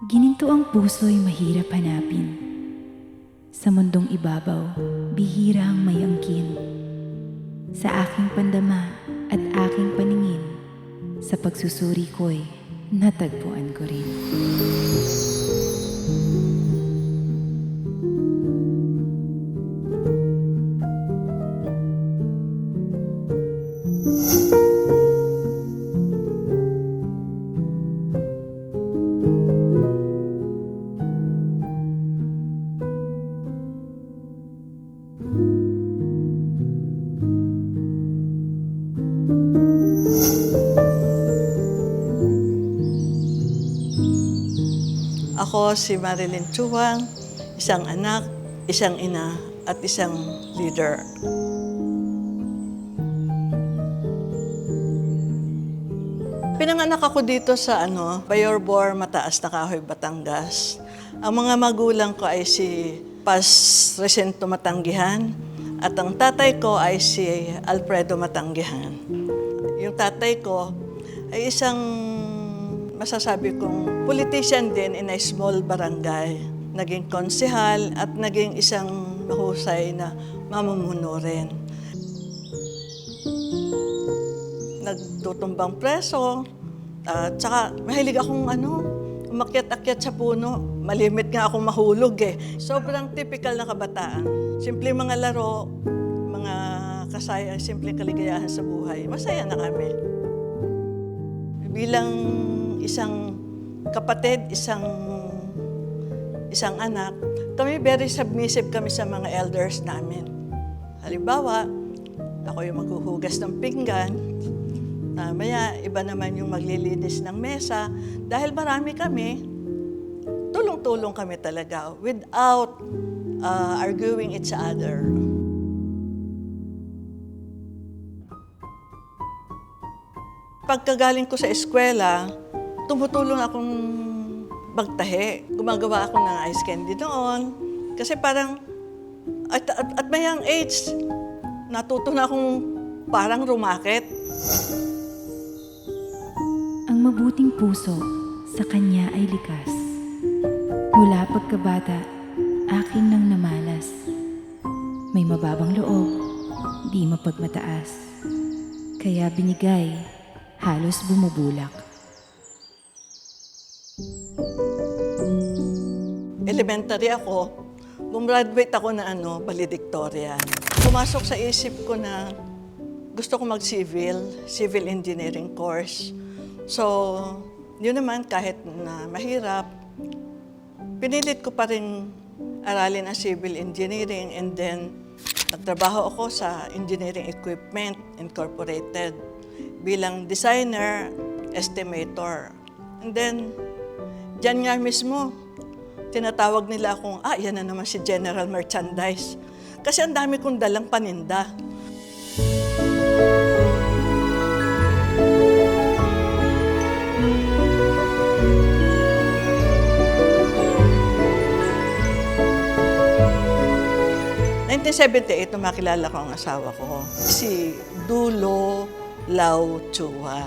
Gininto ang puso'y mahirap hanapin. Sa mundong ibabaw, bihira ang may angkin. Sa aking pandama at aking paningin, sa pagsusuri ko'y natagpuan ko rin. Ako si Marilyn Chuang, isang anak, isang ina, at isang leader. Pinanganak ako dito sa Bayorbor, Mataas na Kahoy, Batangas. Ang mga magulang ko ay si Paz Resento Matanggihan at ang tatay ko ay si Alfredo Matanggihan. Yung tatay ko ay isang masasabi kong politician din in a small barangay. Naging konsehal at naging isang mahusay na mamumuno rin. Nagtutumbang preso, at saka mahilig akong umakyat-akyat sa puno. Malimit nga akong mahulog eh. Sobrang typical na kabataan. Simpleng mga laro, mga kasaya, simpleng kaligayahan sa buhay. Masaya na kami. Bilang isang kapatid, isang anak, kami very submissive kami sa mga elders namin. Halimbawa, ako yung maghuhugas ng pinggan, maya iba naman yung maglilinis ng mesa. Dahil marami kami, tulong-tulong kami talaga without arguing each other. Pagkagaling ko sa eskwela, tumutulong akong magtahi. Gumagawa ako ng ice candy noon. Kasi parang, at may young age, natuto na akong parang rumakit. Ang mabuting puso sa kanya ay likas. Mula pagkabata, aking nang namalas. May mababang loob, di mapagmataas. Kaya binigay, halos bumubulak. Elementary ako, bumraduate ako na valedictorian. Pumasok sa isip ko na gusto ko civil engineering course. So, yun naman kahit na mahirap, pinilit ko pa rin aralin ang civil engineering, and then nagtrabaho ako sa Engineering Equipment Incorporated bilang designer, estimator. And then, diyan nga mismo, tinatawag nila akong, yan na naman si General Merchandise. Kasi ang dami kong dalang paninda. In 1978, nung makilala ko ang asawa ko, si Dulo Lau Chua.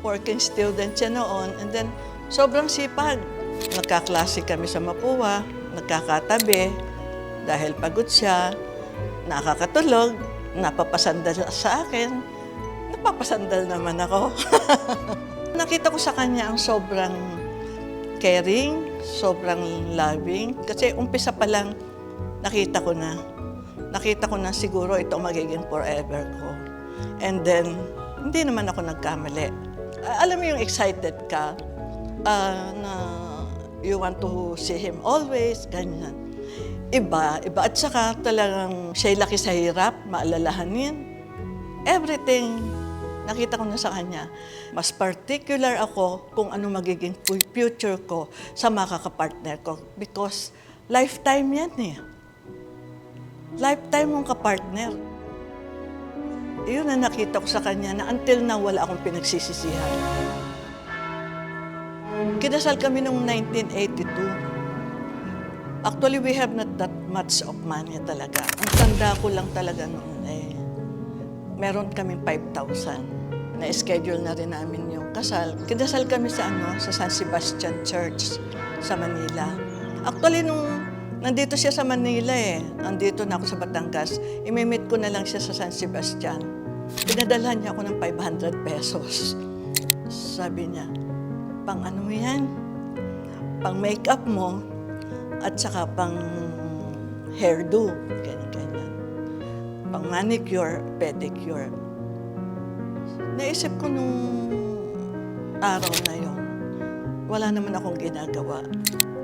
Working student siya noon, and then sobrang sipag. Nagkaklase kami sa Mapua, nagkakatabi, dahil pagod siya, nakakatulog, napapasandal sa akin, napapasandal naman ako. Nakita ko sa kanya ang sobrang caring, sobrang loving, kasi umpisa pa lang nakita ko na siguro ito magiging forever ko. And then, hindi naman ako nagkamali. Alam mo yung excited ka, na you want to see him always, ganyan. Iba. At saka talagang siya'y laki sa hirap, maalalahanin. Everything, nakita ko na sa kanya. Mas particular ako kung ano magiging future ko sa makakapartner ko. Because lifetime yan eh. Lifetime mong kapartner. Iyon na nakita ko sa kanya na until now wala akong pinagsisisihan. Kinasal kami noong 1982. Actually, we have not that much of money talaga. Ang tanda ko lang talaga noon meron kaming 5,000. Na-schedule na rin namin yung kasal. Kinasal kami sa San Sebastian Church sa Manila. Actually, nung nandito siya sa Manila andito na ako sa Batangas, imimit ko na lang siya sa San Sebastian. Pinadalhan niya ako ng 500 pesos. Sabi niya, pang ano mo yan? Pang makeup mo at saka pang hairdo. Ganyan. Pang manicure, pedicure. Naisip ko nung araw na yon, wala naman akong ginagawa.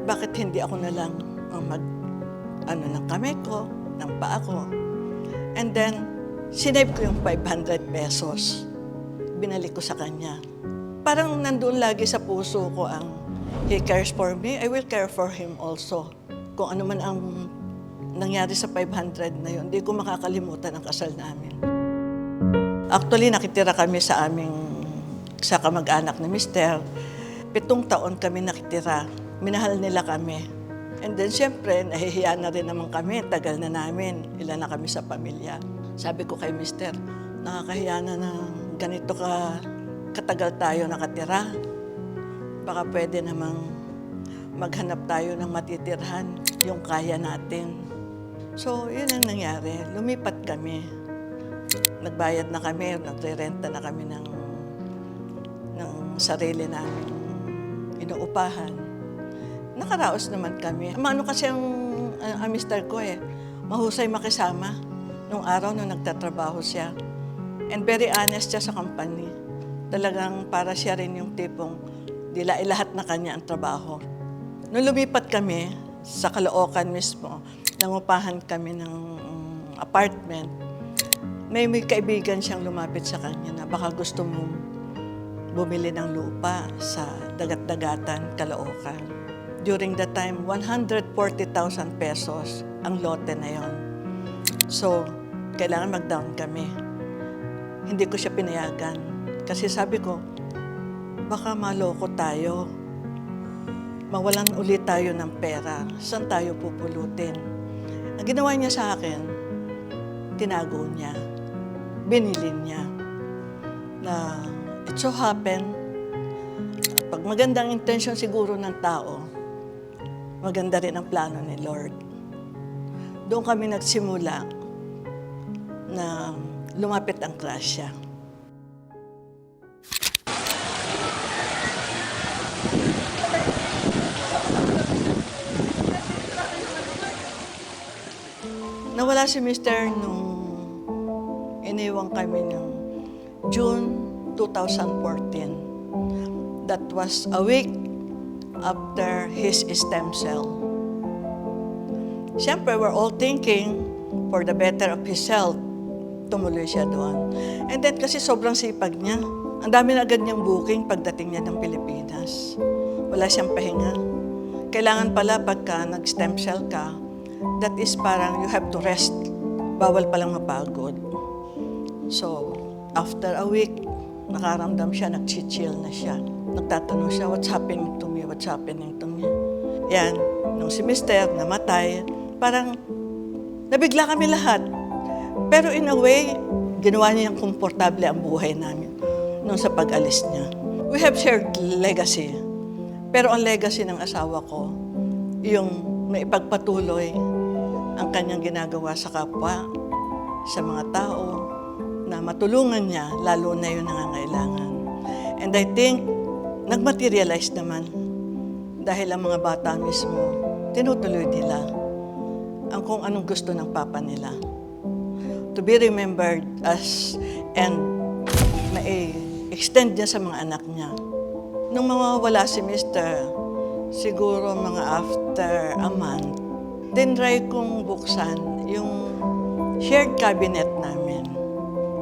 Bakit hindi ako na lang ng kamay ko, ng paa ko. And then, sinave ko yung 500 pesos. Binalik ko sa kanya. Parang nandoon lagi sa puso ko ang he cares for me, I will care for him also. Kung ano man ang nangyari sa 500 na yun, hindi ko makakalimutan ang kasal namin. Actually, nakitira kami sa kamag-anak ni Mister. 7 taon kami nakitira. Minahal nila kami. And then, siyempre, nahihiya na rin naman kami. Tagal na namin. Ilan na kami sa pamilya. Sabi ko kay Mister, nakakahiya na ganito katagal tayo nakatira. Baka pwede namang maghanap tayo ng matitirhan, yung kaya natin. So, yun ang nangyari. Lumipat kami. Nagbayad na kami, nagre-renta na kami ng sarili namin inuupahan. Nakaraos naman kami. Ano kasi ang mister ko mahusay makisama nung araw nung nagtatrabaho siya. And very honest siya sa company. Talagang para siya rin yung tipong lahat na kanya ang trabaho. Nung lumipat kami sa Caloocan mismo, nangupahan kami ng apartment, may kaibigan siyang lumapit sa kanya na baka gusto mong bumili ng lupa sa dagat-dagatan, Caloocan. During that time, 140,000 pesos ang lote na yon. So, kailangan mag-down kami. Hindi ko siya pinayagan. Kasi sabi ko, baka maloko tayo. Mawalan ulit tayo ng pera. Saan tayo pupulutin? Ang ginawa niya sa akin, tinago niya. Binili niya. Na it so happen, pag magandang intensyon siguro ng tao, maganda rin ang plano ni Lord. Doon kami nagsimula na lumapit ang grasya. Nawala si Mister nung iniwan kami ng June 2014. That was a week after his stem cell. Siyempre, we're all thinking for the better of his health. Tumuloy siya doon. And then kasi sobrang sipag niya. Ang dami na agad niyang booking pagdating niya ng Pilipinas. Wala siyang pahinga. Kailangan pala pagka nag-stem cell ka, that is parang you have to rest. Bawal palang mapagod. So, after a week, nakaramdam siya, nag-chill na siya. Nagtatanong siya, what's happening to me? What's happening to me? Yan, nung si Mister namatay, parang nabigla kami lahat. Pero in a way, ginawa niya yung komportable ang buhay namin nung sa pag-alis niya. We have shared legacy. Pero ang legacy ng asawa ko, yung maipagpatuloy ang kanyang ginagawa sa kapwa, sa mga tao, na matulungan niya, lalo na yung nangangailangan. And I think, nagmaterialize naman dahil ang mga bata mismo, tinutuloy nila ang kung anong gusto ng papa nila. To be remembered as, and extend niya sa mga anak niya. Nung mawawala si Mister, siguro mga after a month, tinry kong buksan yung shared cabinet namin.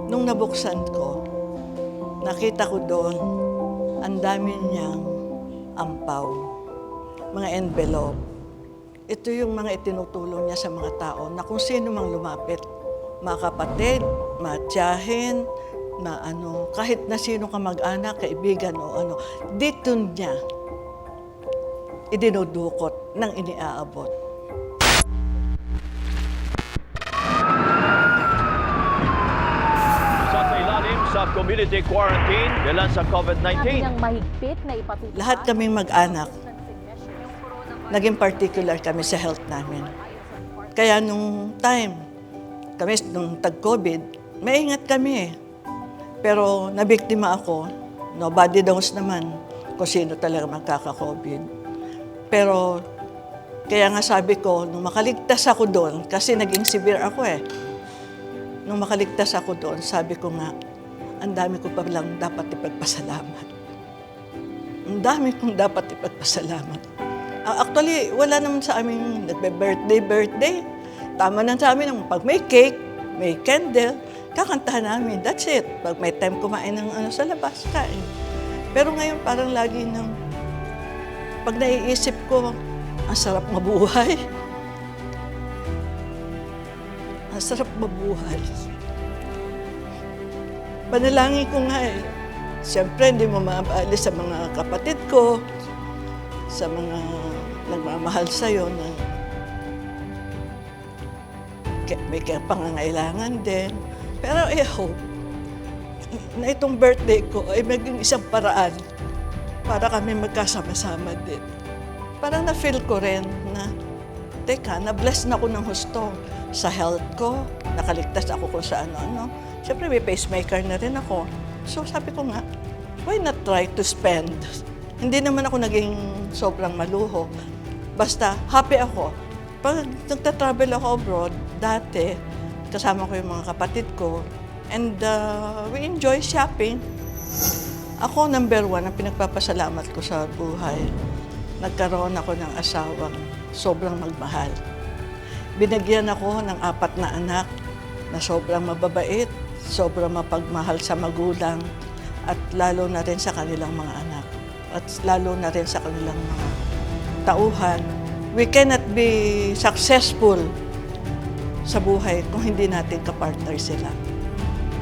Nung nabuksan ko, nakita ko doon, ang dami niyang ampaw, mga envelope. Ito yung mga itinutulong niya sa mga tao na kung sino mang lumapit, mga kapatid, mga tiyahin, kahit na sino ka mag-anak, kaibigan o ano, dito niya idinudukot ng iniaabot. Sa community quarantine dahil sa COVID-19. Niyang mahigpit na ipatutupad. Lahat kaming mag-anak naging particular kami sa health namin. Kaya nung time, kami nung tag-COVID, maingat kami eh. Pero nabiktima ako, nobody knows naman kung sino talaga magkaka-COVID. Pero kaya nga sabi ko, nung makaligtas ako doon, kasi naging severe ako eh. Nung makaligtas ako doon, sabi ko nga, ang dami ko pa lang dapat ipagpasalamat. Ang dami kong dapat ipagpasalamat. Actually, wala naman sa aming nagbe-birthday. Tama na sa amin, pag may cake, may candle, kakantahan namin. That's it. Pag may time kumain ng sa labas, kain. Pero ngayon parang lagi nang, pag naiisip ko, ang sarap mabuhay. Ang sarap mabuhay. Panalangin ko nga eh. Siyempre, hindi mo maaalis sa mga kapatid ko, sa mga nagmamahal sa'yo na may pangangailangan din. Pero I hope na itong birthday ko ay maging isang paraan para kami magkasama-sama din. Parang na-feel ko rin na, teka, na-bless na ako ng husto sa health ko, nakaligtas ako kung sa ano-ano. Siyempre, may pacemaker na rin ako. So sabi ko nga, why not try to spend? Hindi naman ako naging sobrang maluho. Basta, happy ako. Pag nagta-travel ako abroad, dati, kasama ko yung mga kapatid ko, and we enjoy shopping. Ako, number one, ang pinagpapasalamat ko sa buhay, nagkaroon ako ng asawang sobrang magmahal. Binagyan ako ng 4 na anak na sobrang mababait, sobrang mapagmahal sa magulang, at lalo na rin sa kanilang mga anak, at lalo na rin sa kanilang mga tauhan. We cannot be successful sa buhay kung hindi natin kapartner sila.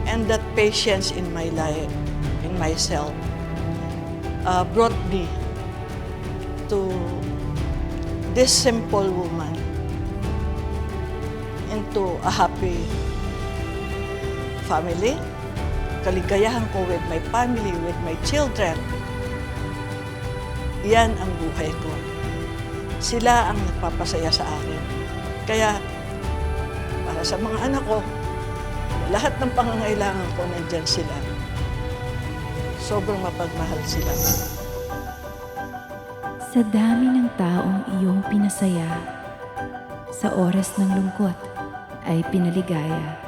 And that patience in my life, in myself, brought me to this simple woman into a happy family. Kaligayahan ko with my family, with my children. Yan ang buhay ko. Sila ang nagpapasaya sa akin. Kaya, para sa mga anak ko, lahat ng pangangailangan ko, nandyan sila. Sobrang mapagmahal sila. Sa dami ng taong iyong pinasaya, sa oras ng lungkot ay pinaligaya.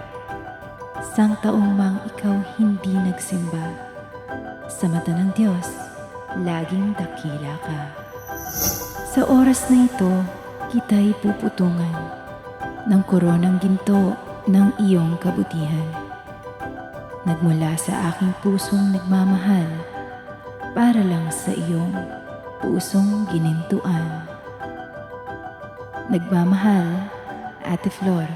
Sang taong mang ikaw hindi nagsimba, sa mata ng Diyos, laging dakila ka. Sa oras na ito, kita'y puputungan ng koronang ginto ng iyong kabutihan. Nagmula sa aking pusong nagmamahal, para lang sa iyong pusong ginintuan. Nagmamahal, Ate Flor.